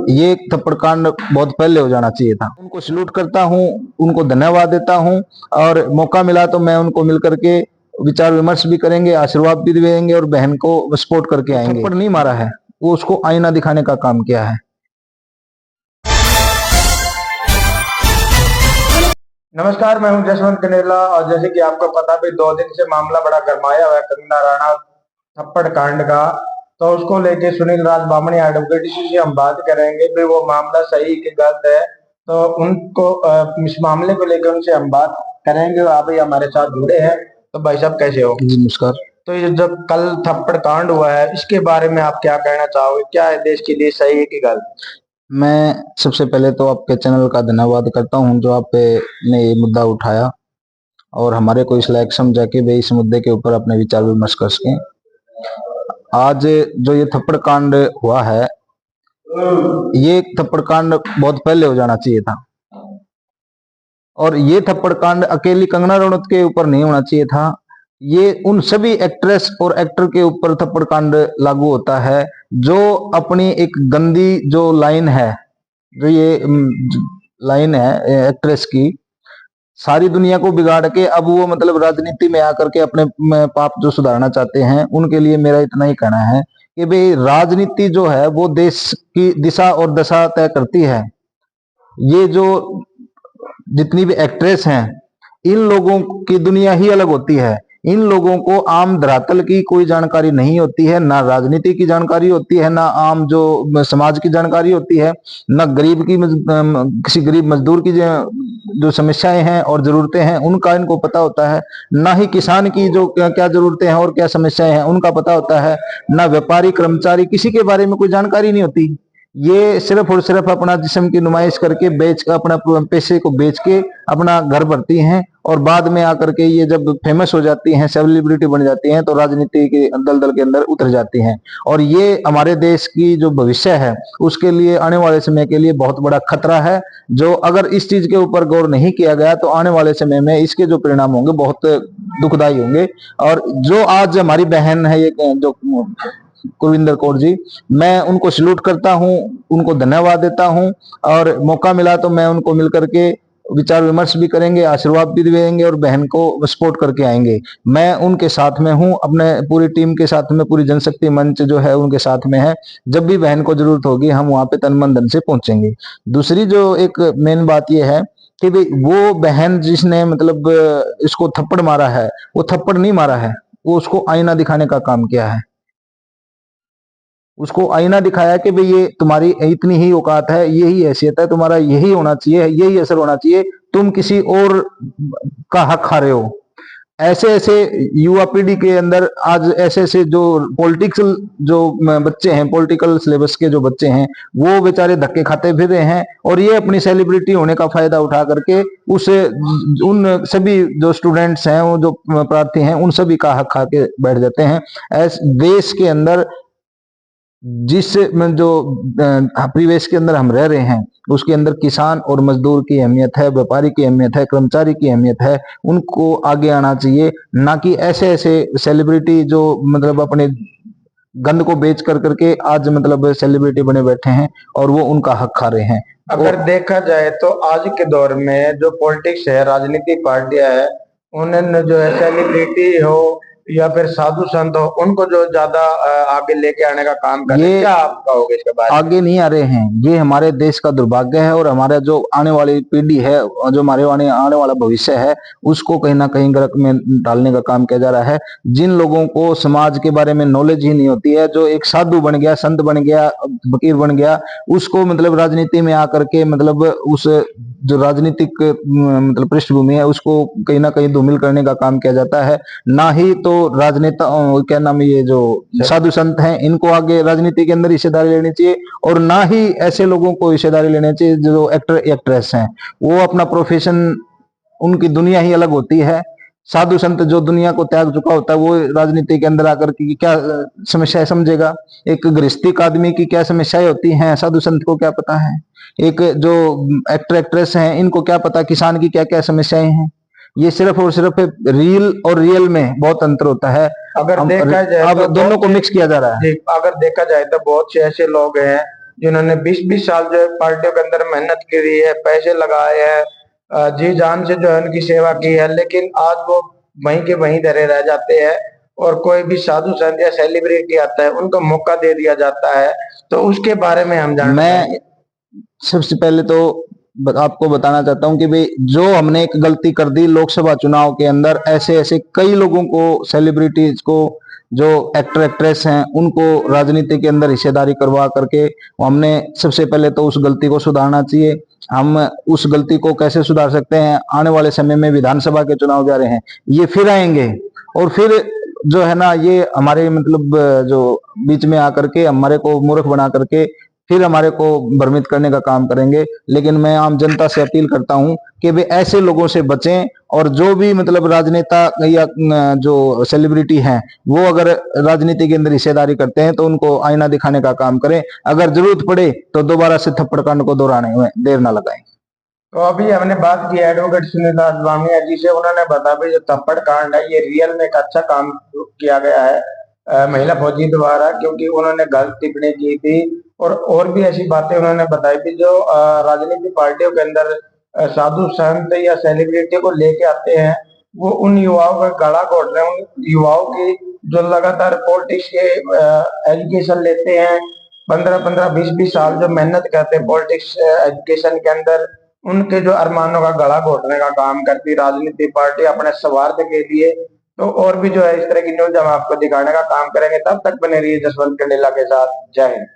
ये थप्पड़ कांड बहुत पहले हो जाना चाहिए था। उनको सल्यूट करता हूँ, उनको धन्यवाद देता हूँ, और मौका मिला तो मैं उनको मिल करके विचार विमर्श भी करेंगे, आशीर्वाद भी देंगे और बहन को सपोर्ट करके आएंगे। थप्पड़ नहीं मारा है, वो उसको आईना दिखाने का काम किया है। नमस्कार, मैं हूं जसवंत कनेला। और जैसे कि आपको पता भी 2 दिन से मामला बड़ा गरमाया हुआ है कंगना राणा थप्पड़ कांड का। तो उसको लेके सुनील राज बामणी एडवोकेट से हम बात करेंगे भी वो मामला सही कि गलत है। तो उनको इस मामले को लेकर उनसे हम बात करेंगे। आप भी हमारे साथ जुड़े हैं। तो भाई साहब कैसे हो? जी नमस्कार। तो ये जब कल थप्पड़ कांड हुआ है, इसके बारे में आप क्या कहना चाहोगे? क्या है देश के लिए सही है कि गलत? मैं सबसे पहले तो आपके चैनल का धन्यवाद करता हूं जो आपने ये मुद्दा उठाया और हमारे को इस लायक समझा कि भाई इस मुद्दे के ऊपर अपने विचार विमर्श कर सकें। आज जो ये थप्पड़ कांड हुआ है, ये थप्पड़ कांड बहुत पहले हो जाना चाहिए था, और ये थप्पड़ कांड अकेली कंगना रनौत के ऊपर नहीं होना चाहिए था। ये उन सभी एक्ट्रेस और एक्टर के ऊपर थप्पड़ कांड लागू होता है जो अपनी एक गंदी जो लाइन है, जो ये लाइन है एक्ट्रेस की, सारी दुनिया को बिगाड़ के अब वो मतलब राजनीति में आकर के अपने पाप जो सुधारना चाहते हैं। उनके लिए मेरा इतना ही कहना है कि भाई राजनीति जो है वो देश की दिशा और दशा तय करती है। ये जो जितनी भी एक्ट्रेस हैं, इन लोगों की दुनिया ही अलग होती है। इन लोगों को आम धरातल की कोई जानकारी नहीं होती है, ना राजनीति की जानकारी होती है, ना आम जो समाज की जानकारी होती है, ना गरीब की किसी गरीब मजदूर की जो समस्याएं हैं और जरूरतें हैं उनका इनको पता होता है, ना ही किसान की जो क्या क्या जरूरतें हैं और क्या समस्याएं हैं उनका पता होता है, ना व्यापारी कर्मचारी किसी के बारे में कोई जानकारी नहीं होती। ये सिर्फ और सिर्फ अपना जिस्म की नुमाइश करके बेच कर अपना पैसे को बेच के अपना घर भरती हैं, और बाद में आकर के ये जब फेमस हो जाती हैं, सेलिब्रिटी बन जाती हैं, तो राजनीति के दलदल के अंदर उतर जाती हैं। और ये हमारे देश की जो भविष्य है उसके लिए आने वाले समय के लिए बहुत बड़ा खतरा है, जो अगर इस चीज के ऊपर गौर नहीं किया गया तो आने वाले समय में इसके जो परिणाम होंगे बहुत दुखदायी होंगे। और जो आज हमारी बहन है ये जो कुलविंदर कौर जी, मैं उनको सल्यूट करता हूं, उनको धन्यवाद देता हूं, और मौका मिला तो मैं उनको मिल करके विचार विमर्श भी करेंगे, आशीर्वाद भी देंगे और बहन को सपोर्ट करके आएंगे। मैं उनके साथ में हूं, अपने पूरी टीम के साथ में, पूरी जनशक्ति मंच जो है उनके साथ में है। जब भी बहन को जरूरत होगी हम वहां पे तन मन धन से पहुंचेंगे। दूसरी जो एक मेन बात यह है कि भाई वो बहन जिसने मतलब इसको थप्पड़ मारा है, वो थप्पड़ नहीं मारा है, वो उसको आईना दिखाने का काम किया है। उसको आईना दिखाया कि भाई ये तुम्हारी इतनी ही औकात है, यही हैसियत है, तुम्हारा यही होना चाहिए, यही असर होना चाहिए, तुम किसी और का हक खा रहे हो। ऐसे ऐसे युवा पीढ़ी के अंदर आज ऐसे ऐसे जो पॉलिटिकल जो बच्चे हैं, पॉलिटिकल सिलेबस के जो बच्चे हैं, वो बेचारे धक्के खाते फिर रहे हैं, और ये अपनी सेलिब्रिटी होने का फायदा उठा करके उस उन सभी जो स्टूडेंट्स हैं, वो जो प्रार्थी हैं, उन सभी का हक खा के बैठ जाते हैं। ऐसे देश के अंदर जिस जो परिवेश के अंदर हम रह रहे हैं उसके अंदर किसान और मजदूर की अहमियत है, व्यापारी की अहमियत है, कर्मचारी की अहमियत है। उनको आगे आना चाहिए, ना कि ऐसे ऐसे सेलिब्रिटी जो मतलब अपने गंद को बेच कर करके आज मतलब सेलिब्रिटी बने बैठे हैं और वो उनका हक खा रहे हैं। अगर देखा जाए तो आज के दौर में जो पॉलिटिक्स है, राजनीतिक पार्टियां है, उन्होंने जो है सेलिब्रिटी हो या फिर साधु संत हो, उनको जो ज्यादा आगे लेके आने का काम कर रहे हैं। क्या आप कहोगे इसके बारे में? आगे नहीं आ रहे हैं, ये हमारे देश का दुर्भाग्य है, और हमारा जो आने वाली पीढ़ी है, जो हमारे आने वाला भविष्य है, उसको कहीं ना कहीं गर्क में डालने का काम किया जा रहा है। जिन लोगों को समाज के बारे में नॉलेज ही नहीं होती है, जो एक साधु बन गया, संत बन गया, फकीर बन गया, उसको मतलब राजनीति में आकर के मतलब उस जो राजनीतिक मतलब पृष्ठभूमि है उसको कहीं ना कहीं धूमिल करने का काम किया जाता है। ना ही तो राजनेता क्या नाम, ये जो साधु संत हैं, इनको आगे राजनीति के अंदर हिस्सेदारी लेनी चाहिए, और ना ही ऐसे लोगों को हिस्सेदारी लेनी चाहिए जो एक्टर एक्ट्रेस हैं। वो अपना प्रोफेशन, उनकी दुनिया ही अलग होती है। साधु संत जो दुनिया को त्याग चुका होता है वो राजनीति के अंदर आकर की क्या समस्याएं समझेगा? एक गृहस्थी आदमी की क्या समस्याएं होती हैं साधु संत को क्या पता है? एक जो एक्टर एक्ट्रेस हैं इनको क्या पता किसान की क्या क्या समस्याएं हैं? ये सिर्फ और सिर्फ रील और रियल में बहुत अंतर होता है। अगर देखा जाए अब तो दोनों को मिक्स किया जा रहा है। अगर देखा जाए तो बहुत से ऐसे लोग हैं जिन्होंने 20-20 साल जो है पार्टियों के अंदर मेहनत करी है, पैसे लगाए हैं, जी जान से जो है उनकी सेवा की है, लेकिन आज वो वहीं के वहीं धरे रह जाते हैं और कोई भी साधु संत या सेलिब्रिटी आता है उनको मौका दे दिया जाता है। तो उसके बारे में हम जानना चाहेंगे। मैं सबसे पहले तो आपको बताना चाहता हूं कि भाई जो हमने एक गलती कर दी लोकसभा चुनाव के अंदर, ऐसे ऐसे कई लोगों को, सेलिब्रिटीज को, जो एक्टर एक्ट्रेस हैं उनको राजनीति के अंदर हिस्सेदारी करवा करके हमने सबसे पहले तो उस गलती को सुधारना चाहिए। हम उस गलती को कैसे सुधार सकते हैं? आने वाले समय में विधानसभा के चुनाव जा रहे हैं, ये फिर आएंगे और फिर जो है ना, ये हमारे मतलब जो बीच में आकर के हमारे को मूर्ख बना करके फिर हमारे को भ्रमित करने का काम करेंगे। लेकिन मैं आम जनता से अपील करता हूं कि वे ऐसे लोगों से बचें, और जो भी मतलब राजनेता या जो सेलिब्रिटी हैं वो अगर राजनीति के अंदर हिस्सेदारी करते हैं तो उनको आईना दिखाने का काम करें। अगर जरूरत पड़े तो दोबारा से थप्पड़ कांड को दोहराने में देर ना लगाएं। तो अभी हमने बात की एडवोकेट सुनील राजवामिया जी से, उन्होंने बताया भी जो थप्पड़ कांड है ये रियल में एक अच्छा काम किया गया है महिला फौजी द्वारा, क्योंकि उन्होंने गलत टिप्पणी की थी और भी ऐसी बातें उन्होंने बताई थी जो राजनीतिक पार्टियों के अंदर साधु संत या सेलिब्रिटी को लेके आते हैं, वो उन युवाओं का गला घोट रहे हैं, उन युवाओं की जो लगातार पॉलिटिक्स के एजुकेशन लेते हैं, 15-15, 20-20 साल जो मेहनत करते हैं पॉलिटिक्स एजुकेशन के अंदर, उनके जो अरमानों का गला घोटने का काम करती राजनीतिक पार्टी अपने स्वार्थ के लिए। तो और भी जो है इस तरह की न्यूज हम आपको दिखाने का काम करेंगे। तब तक बने रहिए जसवंत कंडेला के साथ। जय हिंद।